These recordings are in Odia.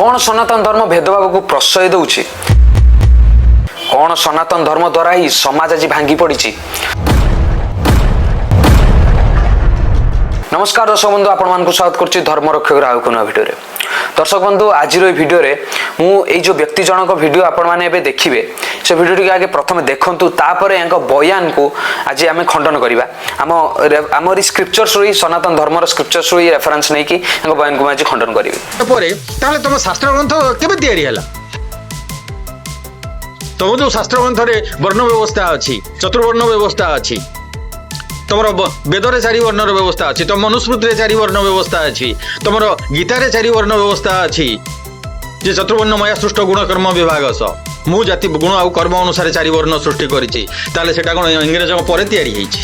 कौन सनातन धर्म भेदभाव को प्रश्रय दौछि? कौन सनातन धर्म द्वारा ही समाज आज भांगी पड़ी? नमस्कार दर्शक बंधु, आपण मानक स्वागत करछि धर्म रक्षक आउ कोन भिडियो रे। दर्शक बंधु, आज भिडियो रे मु एई जो व्यक्ति जनक भिडियो आपण माने एबे देखिबे, से भिडियो टी आगे प्रथम देखंतु, तापर यांक बयान को आज आमे खंडन करिबा। हमर स्क्रिप्चर्स रो सनातन धर्म रो स्क्रिप्चर्स रो रेफरेंस नै कि यांक बयान को आज खंडन करिबे। परे ताले तुम शास्त्र ग्रंथ केबे तयारी हला? तुम जो शास्त्र ग्रंथ रे वर्ण व्यवस्था अछि, चतुर्वर्ण व्यवस्था अछि, तुमर वेदरे चारि वर्ण व्यवस्था अछि, तुम मनुस्मृति रे चारि वर्ण व्यवस्था अछि, तुमर गीता रे चारि वर्ण व्यवस्था अछि जे चतुर्वर्ण मया सृष्ट गुण कर्म विभाग मु जाति गुण आ कर्म अनुसार चारि वर्ण सृष्टि करिछि। ताले सेटा कोन इंग्रज परे तयारी हेछि?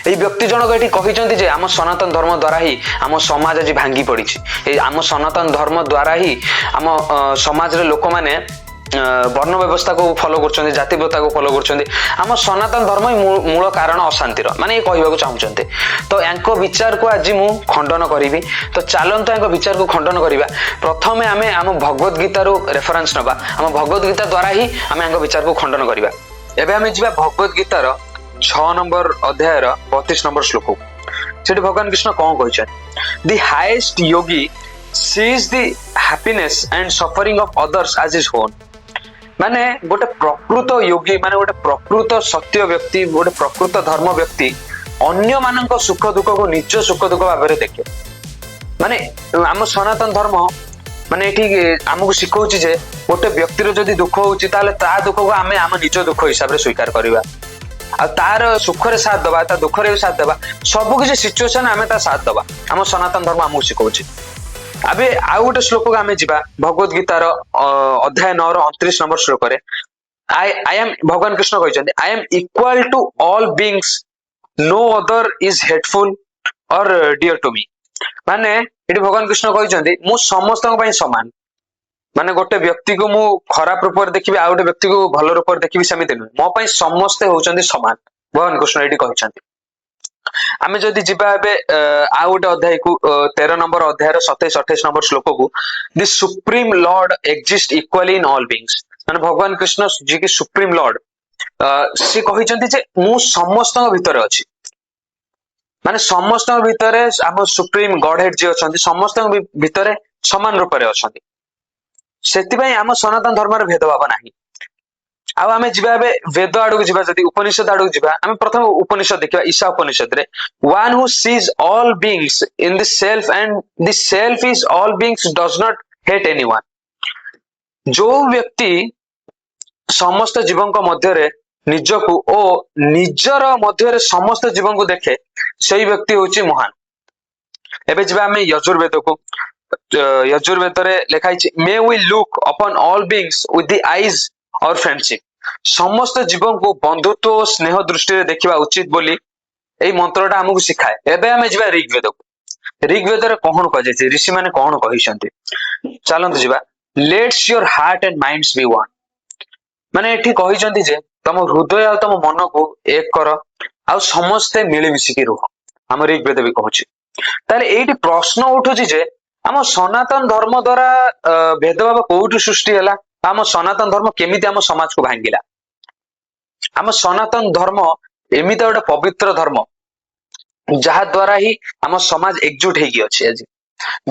এই ব্যক্তি জনক এটি কহিଛନ୍ତି যে ଆମ ସନାତନ ଧର୍ମ ଦ୍ୱାରା ହିଁ ଆମ ସମାଜ ଆଜି ଭାଙ୍ଗି ପଡ଼ିଛି। এই ଆମ ସନାତନ ଧର୍ମ ଦ୍ୱାରା ହିଁ ଆମ ସମାଜରେ ଲୋକମାନେ ବର୍ଣ୍ଣ ବ୍ୟବସ୍ଥାକୁ ଫଲୋ କରୁଛନ୍ତି, ଜାତି ପ୍ରଥାକୁ ଫଲୋ କରୁଛନ୍ତି। ଆମ ସନାତନ ଧର୍ମ ହିଁ ମୂଳ କାରଣ ଅଶାନ୍ତିର, ମାନେ ଏ କହିବାକୁ ଚାହୁଁଛନ୍ତି। ତ ୟାଙ୍କ ବିଚାରକୁ ଆଜି ମୁଁ ଖଣ୍ଡନ କରିବି। ତ ଚାଲନ୍ତୁ ୟାଙ୍କ ବିଚାରକୁ ଖଣ୍ଡନ କରିବା। ପ୍ରଥମେ ଆମେ ଆମ ଭଗବତ ଗୀତାରୁ ରେଫରେନ୍ସ ନେବା। ଆମ ଭଗବତ ଗୀତା ଦ୍ୱାରା ହିଁ ଆମେ ୟାଙ୍କ ବିଚାରକୁ ଖଣ୍ଡନ କରିବା। ଏବେ ଆମେ ଯିବା ଭଗବତ ଗୀତାର 6 ନମ୍ବର ଅଧ୍ୟାୟର 32 ନମ୍ବର ଶ୍ଲୋକ। ସେଠି ଭଗବାନ କୃଷ୍ଣ କଣ କହିଛନ୍ତି? ଦି highest yogi sees the happiness and suffering of others as his own। ମାନେ ଗୋଟେ ପ୍ରକୃତ yogi, ମାନେ ଗୋଟେ ପ୍ରକୃତ ସତ୍ୟ ବ୍ୟକ୍ତି, ଗୋଟେ ପ୍ରକୃତ ଧର୍ମ ବ୍ୟକ୍ତି ଅନ୍ୟ ମାନଙ୍କ ସୁଖ ଦୁଃଖକୁ ନିଜ ସୁଖ ଦୁଃଖ ଭାବରେ ଦେଖେ। ମାନେ ଆମ ସନାତନ ଧର୍ମ ମାନେ ଏଠି ଆମକୁ ଶିଖଉଛି ଯେ ଗୋଟେ ବ୍ୟକ୍ତିର ଯଦି ଦୁଃଖ ହଉଛି ତାହେଲେ ତା ଦୁଃଖକୁ ଆମେ ଆମ ନିଜ ଦୁଃଖ ହିସାବରେ ସ୍ୱୀକାର କରିବା, ଆଉ ତାର ସୁଖରେ ସାଥ ଦବା, ତା ଦୁଃଖରେ ବି ସାଥ ଦବା, ସବୁ କିଛି ସିଚୁଏସନ ଆମେ ତା ସାଥ ଦବା। ଆମ ସନାତନ ଧର୍ମ ଆମକୁ ଶିଖଉଛି। ଏବେ ଆଉ ଗୋଟେ ଶ୍ଲୋକକୁ ଆମେ ଯିବା ଭଗବତ ଗୀତାର ଅଧ୍ୟାୟ 9 ର 29 ନମ୍ବର ଶ୍ଲୋକରେ। ଭଗବାନ କୃଷ୍ଣ କହିଛନ୍ତି, I am equal to all beings, no other is hateful or dear to me. ମାନେ ଏଠି ଭଗବାନ କୃଷ୍ଣ କହିଛନ୍ତି, ମୁଁ ସମସ୍ତଙ୍କ ପାଇଁ ସମାନ। ମାନେ ଗୋଟେ ବ୍ୟକ୍ତିକୁ ମୁଁ ଖରାପ ରୂପରେ ଦେଖିବି, ଆଉ ଗୋଟେ ବ୍ୟକ୍ତିକୁ ଭଲ ରୂପରେ ଦେଖିବି, ସେମିତି ନୁହେଁ। ମୋ ପାଇଁ ସମସ୍ତେ ହଉଛନ୍ତି ସମାନ, ଭଗବାନ କୃଷ୍ଣ ଏଠି କହିଛନ୍ତି। ଆମେ ଯଦି ଯିବା ଏବେ ଆଉ ଗୋଟେ ଅଧ୍ୟାୟକୁ 13 ନମ୍ବର ଅଧ୍ୟାୟର 27-28 ନମ୍ବର ଶ୍ଲୋକକୁ, ଦି ସୁପ୍ରିମ ଲର୍ଡ ଏକ୍ଜିଷ୍ଟ ଇକ୍ୱାଲି ଇନ ଅଲ୍ ବିଙ୍ଗସ୍। ମାନେ ଭଗବାନ କୃଷ୍ଣ ଯିଏ କି ସୁପ୍ରିମ ଲର୍ଡ, ସେ କହିଛନ୍ତି ଯେ ମୁଁ ସମସ୍ତଙ୍କ ଭିତରେ ଅଛି। ମାନେ ସମସ୍ତଙ୍କ ଭିତରେ ଆମ ସୁପ୍ରିମ ଗଡ ହେଡ୍ ଯିଏ ଅଛନ୍ତି ସମସ୍ତଙ୍କ ଭିତରେ ସମାନ ରୂପରେ ଅଛନ୍ତି। ସେଥିପାଇଁ ଆମ ସନାତନ ଧର୍ମରେ ଭେଦଭାବ ନାହିଁ। ଆଉ ଆମେ ଯିବା ଏବେ ବେଦ ଆଡକୁ ଯିବା, ଯଦି ଉପନିଷଦ ଆଡକୁ ଯିବା, ଆମେ ପ୍ରଥମେ ଉପନିଷଦ ଦେଖିବା। Esha ଉପନିଷଦରେ one who sees all beings in the self and the self is all beings does not hate anyone। ଯୋଉ ବ୍ୟକ୍ତି ସମସ୍ତ ଜୀବଙ୍କ ମଧ୍ୟରେ ନିଜକୁ ଓ ନିଜର ମଧ୍ୟରେ ସମସ୍ତ ଜୀବଙ୍କୁ ଦେଖେ, ସେଇ ବ୍ୟକ୍ତି ହଉଛି ମହାନ। ଏବେ ଯିବା ଆମେ ଯଜୁର୍ବେଦକୁ। ଯଜୁର୍ବେଦରେ ଲେଖା ହେଇଛି, may we look upon all beings with the eyes or friendship। ସମସ୍ତ ଜୀବଙ୍କୁ ବନ୍ଧୁତ୍ୱ ଓ ସ୍ନେହ ଦୃଷ୍ଟିରେ ଦେଖିବା ଉଚିତ ବୋଲି ଏଇ ମନ୍ତ୍ରଟା ଆମକୁ ଶିଖାଏ। ଏବେ ଆମେ ଯିବା ଋଗ୍ବେଦକୁ। ଋଗ୍ବେଦରେ କଣ କୁହାଯାଇଛି, ଋଷି ମାନେ କଣ କହିଛନ୍ତି, ଚାଲନ୍ତୁ ଯିବା। Let's your heart and minds B one. ମାନେ ଏଠି କହିଛନ୍ତି ଯେ ତମ ହୃଦୟ ଆଉ ତମ ମନକୁ ଏକ କର, ଆଉ ସମସ୍ତେ ମିଳିମିଶିକି ରୁହ। ଆମ ଋଗ୍ବେଦ ବି କହୁଛି। ତାହେଲେ ଏଇଠି ପ୍ରଶ୍ନ ଉଠୁଛି ଯେ ଆମ ସନାତନ ଧର୍ମ ଦ୍ଵାରା ଭେଦଭାବ କୋଉଠି ସୃଷ୍ଟି ହେଲା? ଆମ ସନାତନ ଧର୍ମ କେମିତି ଆମ ସମାଜକୁ ଭାଙ୍ଗିଲା? ଆମ ସନାତନ ଧର୍ମ ଏମିତି ଗୋଟେ ପବିତ୍ର ଧର୍ମ ଯାହା ଦ୍ୱାରା ହିଁ ଆମ ସମାଜ ଏକଜୁଟ ହେଇକି ଅଛି ଆଜି।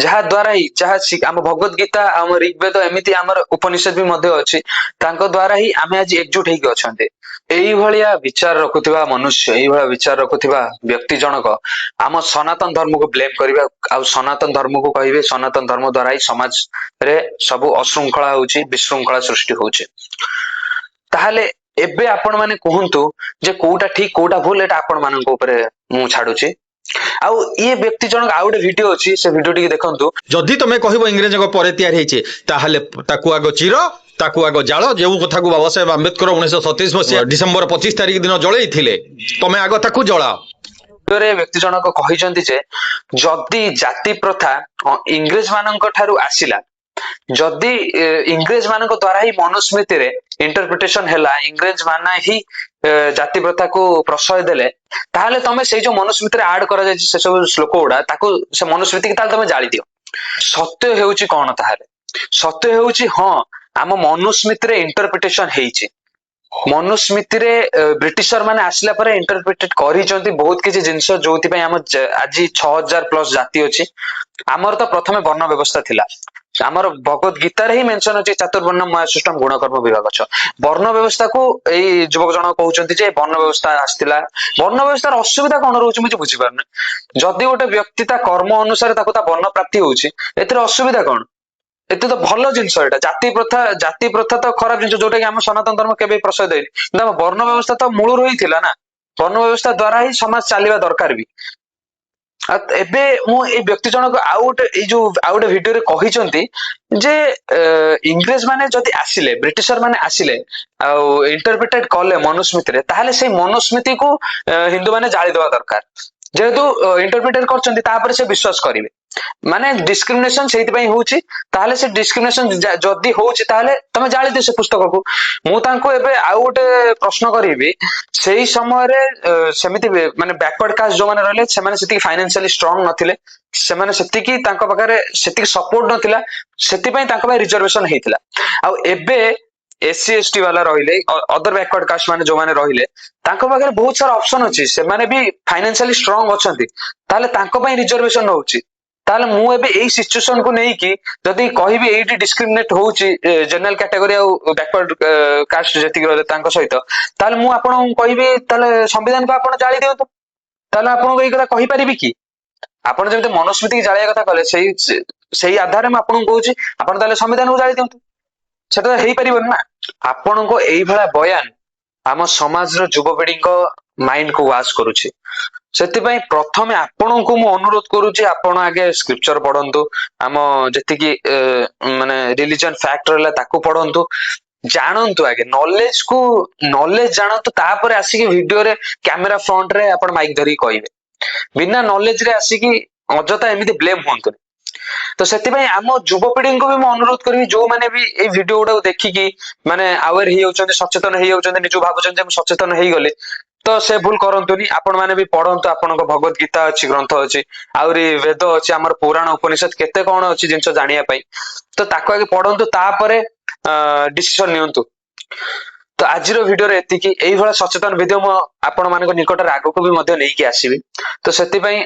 ଯାହା ଦ୍ୱାରା ହିଁ ଆମ ଭଗବତ ଗୀତା, ଆମ ଋଗ୍ବେଦ, ଏମିତି ଆମର ଉପନିଷଦ ବି ମଧ୍ୟ ଅଛି, ତାଙ୍କ ଦ୍ୱାରା ହିଁ ଆମେ ଆଜି ଏକଜୁଟ ହେଇକି ଅଛନ୍ତି। ଏଇଭଳିଆ ବିଚାର ରଖୁଥିବା ମନୁଷ୍ୟ, ଏଇଭଳିଆ ବିଚାର ରଖୁଥିବା ବ୍ୟକ୍ତି ଜଣକ ଆମ ସନାତନ ଧର୍ମକୁ ବ୍ଲେମ କରିବା, ଆଉ ସନାତନ ଧର୍ମକୁ କହିବେ ସନାତନ ଧର୍ମ ଦ୍ୱାରା ହିଁ ସମାଜରେ ସବୁ ଅଶୃଙ୍ଖଳା ହଉଛି, ବିଶୃଙ୍ଖଳା ସୃଷ୍ଟି ହଉଛି। ତାହେଲେ ଏବେ ଆପଣ ମାନେ କୁହନ୍ତୁ ଯେ କୋଉଟା ଠିକ କୋଉଟା ଭୁଲ, ଏଟା ଆପଣ ମାନଙ୍କ ଉପରେ ମୁଁ ଛାଡୁଛି। ଆଉ ଇଏ ବ୍ୟକ୍ତି ଜଣକ ଆଉ ଗୋଟେ ଭିଡିଓ ଅଛି, ସେ ଭିଡିଓ ଟିକେ ଦେଖନ୍ତୁ। ଯଦି ତମେ କହିବ ଇଂରେଜଙ୍କ ପରେ ତିଆରି ହେଇଛି, ତାହେଲେ ତାକୁ ଆଗ ଚିର, ତାକୁ ଆଗ ଜାଳ। ଯେଉଁ କଥାକୁ ବାବା ସାହେବ ଆମ୍ବେଦକର 1927 ମସିହା ଡିସେମ୍ବର 25 ତାରିଖ ଦିନ ଜଳେଇଥିଲେ, ତମେ ଆଗ ତାକୁ ଜଳାଅ। ବ୍ୟକ୍ତି ଜଣକ କହିଛନ୍ତି ଯେ ଯଦି ଜାତି ପ୍ରଥା ଇଂରେଜ ମାନଙ୍କ ଠାରୁ ଆସିଲା, ଯଦି ଇଂରେଜ ମାନଙ୍କ ଦ୍ୱାରା ହିଁ ମନୁସ୍ମୃତିରେ ଇଣ୍ଟରପ୍ରିଟେସନ ହେଲା, ଇଂରେଜ ମାନେ ହିଁ ଜାତି ପ୍ରଥାକୁ ପ୍ରଶ୍ରୟ ଦେଲେ, ତାହେଲେ ତମେ ସେଇ ଯୋଉ ମନୁସ୍ମୃତିରେ ଆଡ କରାଯାଇଛି ସେ ସବୁ ଶ୍ଲୋକ ଗୁଡା, ତାକୁ ସେ ମନୁସ୍ମୃତିକି ତାହେଲେ ତମେ ଜାଳି ଦିଅ। ସତ୍ୟ ହେଉଛି କଣ ତାହେଲେ? ସତ୍ୟ ହେଉଛି ହଁ ଆମ ମନୁସ୍ମୃତିରେ ଇଣ୍ଟରପ୍ରିଟେସନ ହେଇଛି। ମନୁସ୍ମୃତିରେ ବ୍ରିଟିଶର ମାନେ ଆସିଲା ପରେ ଇଣ୍ଟରପ୍ରିଟେଟ କରିଛନ୍ତି ବହୁତ କିଛି ଜିନିଷ, ଯୋଉଥିପାଇଁ ଆମ ଆଜି 6000+ ଜାତି ଅଛି। ଆମର ତ ପ୍ରଥମେ ବର୍ଣ୍ଣ ବ୍ୟବସ୍ଥା ଥିଲା। ଆମର ଭଗବତ ଗୀତାରେ ହିଁ ମେନସନ ଅଛି ଚାତୁର୍ବର୍ଣ୍ଣ ମହାସୃଷ୍ଟମ ଗୁଣକର୍ମ ବିଭାଗଛ। ବର୍ଣ୍ଣ ବ୍ୟବସ୍ଥାକୁ ଏଇ ଯୁବକ ଜଣକ କହୁଛନ୍ତି ଯେ ବର୍ଣ୍ଣ ବ୍ୟବସ୍ଥା ଆସିଥିଲା। ବର୍ଣ୍ଣ ବ୍ୟବସ୍ଥାର ଅସୁବିଧା କଣ ରହୁଛି ମୁଁ ବୁଝିପାରୁନି। ଯଦି ଗୋଟେ ବ୍ୟକ୍ତି ତା କର୍ମ ଅନୁସାରେ ତାକୁ ତା ବର୍ଣ୍ଣ ପ୍ରାପ୍ତି ହଉଛି, ଏଥିରେ ଅସୁବିଧା କଣ? ଏତେ ତ ଭଲ ଜିନିଷ ଏଇଟା। ଜାତି ପ୍ରଥା ତ ଖରାପ ଜିନିଷ, ଯୋଉଟା କି ଆମ ସନାତନ ଧର୍ମ କେବେ ପ୍ରଶ୍ରୟ ଦେଇନି। କିନ୍ତୁ ଆମ ବର୍ଣ୍ଣ ବ୍ୟବସ୍ଥା ତ ମୂଳରୁ ହିଁ ଥିଲା ନା। ବର୍ଣ୍ଣ ବ୍ୟବସ୍ଥା ଦ୍ଵାରା ହିଁ ସମାଜ ଚାଲିବା ଦରକାର ବି। ଏବେ ମୁଁ ଏଇ ବ୍ୟକ୍ତି ଜଣକ ଆଉ ଗୋଟେ ଭିଡିଓରେ କହିଛନ୍ତି ଯେ ଇଂରେଜ ମାନେ ଯଦି ଆସିଲେ, ବ୍ରିଟିଶର ମାନେ ଆସିଲେ ଆଉ ଇଣ୍ଟରପ୍ରିଟେଟ କଲେ ମନୁସ୍ମୃତିରେ, ତାହେଲେ ସେଇ ମନୁସ୍ମୃତିକୁ ହିନ୍ଦୁ ମାନେ ଜାଳିଦବା ଦରକାର। ଯେହେତୁ ଇଣ୍ଟରପ୍ରିଟେଟ କରିଛନ୍ତି ତାପରେ ସେ ବିଶ୍ୱାସ କରିବେ। ମାନେ ଡିସ୍କ୍ରିମିନେସନ ସେଇଥିପାଇଁ ହଉଛି। ତାହେଲେ ସେ ଡିସ୍କ୍ରିମିନେସନ ଯଦି ହଉଛି ତାହେଲେ ତମେ ଜାଳିଦିଅ ସେ ପୁସ୍ତକକୁ। ମୁଁ ତାଙ୍କୁ ଏବେ ଆଉ ଗୋଟେ ପ୍ରଶ୍ନ କରିବି, ସେଇ ସମୟରେ ସେମିତି ମାନେ ବ୍ୟାକୱାର୍ଡ କାଷ୍ଟ ଯୋଉମାନେ ରହିଲେ ସେମାନେ ସେତିକି ଫାଇନାନ୍ସିଆଲି ଷ୍ଟ୍ରଙ୍ଗ ନଥିଲେ, ସେମାନେ ସେତିକି ତାଙ୍କ ପାଖରେ ସେତିକି ସପୋର୍ଟ ନଥିଲା, ସେଥିପାଇଁ ତାଙ୍କ ପାଇଁ ରିଜର୍ଭେସନ ହେଇଥିଲା। ଆଉ ଏବେ SC ST ବାଲା ରହିଲେ, ଅଦର ବ୍ୟାକୱାର୍ଡ କାଷ୍ଟ ମାନେ ଯୋଉମାନେ ରହିଲେ, ତାଙ୍କ ପାଖରେ ବହୁତ ସାରା ଅପସନ ଅଛି, ସେମାନେ ବି ଫାଇନାନ୍ସିଆଲି ଷ୍ଟ୍ରଙ୍ଗ ଅଛନ୍ତି, ତାହେଲେ ତାଙ୍କ ପାଇଁ ରିଜର୍ଭେସନ ହଉଛି। ତାହେଲେ ମୁଁ ଏବେ ଏଇ ସିଚୁଏସନ କୁ ନେଇକି ଯଦି କହିବି ଏଇଠି ଡିସ୍କ୍ରିମିନେଟ ହଉଛି ଜେନେରାଲ କ୍ୟାଟାଗୋରୀ ଆଉ ବ୍ୟାକୱାର୍ଡ କାଷ୍ଟ ଯେତିକି ରହିଲେ ତାଙ୍କ ସହିତ, ତାହେଲେ ମୁଁ ଆପଣଙ୍କୁ କହିବି ତାହେଲେ ସମ୍ବିଧାନକୁ ଆପଣ ଜାଳି ଦିଅନ୍ତୁ। ତାହେଲେ ଆପଣଙ୍କୁ ଏଇ କଥା କହିପାରିବି କି? ଆପଣ ଯେମିତି ମନୁସ୍ମୃତିକୁ ଜାଳିବା କଥା କହିଲେ, ସେଇ ଆଧାରରେ ମୁଁ ଆପଣଙ୍କୁ କହୁଛି ଆପଣ ତାହେଲେ ସମ୍ବିଧାନକୁ ଜାଳି ଦିଅନ୍ତୁ। ସେଟା ତ ହେଇପାରିବନି ନା। ଆପଣଙ୍କ ଏଇଭଳିଆ ବୟାନ ଆମ ସମାଜର ଯୁବପିଢିଙ୍କ ମାଇଣ୍ଡ କୁ ୱାଶ କରୁଛି। ସେଥିପାଇଁ ପ୍ରଥମେ ଆପଣଙ୍କୁ ମୁଁ ଅନୁରୋଧ କରୁଛି, ଆପଣ ଆଗେ ସ୍କ୍ରିପଚର ପଢନ୍ତୁ, ଆମ ଯେତିକି ମାନେ ରିଲିଜିୟନ ଫ୍ୟାକ୍ଟ ରହିଲା ତାକୁ ପଢନ୍ତୁ, ଜାଣନ୍ତୁ। ଆଗେ ନଲେଜ ଜାଣନ୍ତୁ, ତାପରେ ଆସିକି ଭିଡିଓରେ କ୍ୟାମେରା ଫ୍ରଣ୍ଟ ରେ ଆପଣ ମାଇକ ଧରିକି କହିବେ। ବିନା ନଲେଜ ରେ ଆସିକି ଅଯଥା ଏମିତି ବ୍ଲେମ ହୁଅନ୍ତୁନି। ତ ସେଥିପାଇଁ ଆମ ଯୁବପିଢିଙ୍କୁ ବି ମୁଁ ଅନୁରୋଧ କରିବି, ଯୋଉମାନେ ବି ଏଇ ଭିଡିଓ ଗୁଡାକୁ ଦେଖିକି ମାନେ ଆୱେର ହେଇଯାଉଛନ୍ତି, ସଚେତନ ହେଇଯାଉଛନ୍ତି, ନିଜକୁ ଭାବୁଛନ୍ତି ଯେ ମୁଁ ସଚେତନ ହେଇଗଲି, ତ ସେ ଭୁଲ କରନ୍ତୁନି। ଆପଣ ମାନେ ବି ପଢନ୍ତୁ, ଆପଣଙ୍କ ଭଗବତ ଗୀତା ଅଛି, ଗ୍ରନ୍ଥ ଅଛି, ଆହୁରି ବେଦ ଅଛି, ଆମର ପୁରାଣ ଉପନିଷଦ କେତେ କଣ ଅଛି ଜିନିଷ ଜାଣିବା ପାଇଁ। ତ ତାକୁ ଆଗେ ପଢନ୍ତୁ, ତାପରେ ଡିସିସନ ନିଅନ୍ତୁ। ତ ଆଜିର ଭିଡିଓରେ ଏତିକି। ଏଇଭଳିଆ ସଚେତନ ଭିଡିଓ ମୁଁ ଆପଣ ମାନଙ୍କ ନିକଟରେ ଆଗକୁ ବି ମଧ୍ୟ ନେଇକି ଆସିବି। ତ ସେଥିପାଇଁ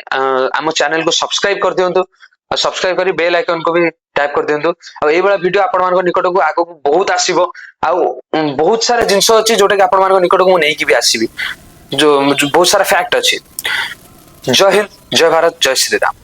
ଆମ ଚ୍ୟାନେଲକୁ ସବସ୍କ୍ରାଇବ କରିଦିଅନ୍ତୁ, ଆଉ ସବସ୍କ୍ରାଇବ କରି ବେଲ ଆଇକନକୁ ବି ଟ୍ୟାପ କରିଦିଅନ୍ତୁ। ଆଉ ଏଇଭଳିଆ ଭିଡିଓ ଆପଣମାନଙ୍କ ନିକଟକୁ ଆଗକୁ ବହୁତ ଆସିବ। ଆଉ ବହୁତ ସାରା ଜିନିଷ ଅଛି ଯୋଉଟା କି ଆପଣମାନଙ୍କ ନିକଟକୁ ମୁଁ ନେଇକି ବି ଆସିବି, ଯୋଉ ବହୁତ ସାରା ଫ୍ୟାକ୍ଟ ଅଛି। ଜୟ ହିନ୍ଦ, ଜୟ ଭାରତ, ଜୟ ଶ୍ରୀରାମ।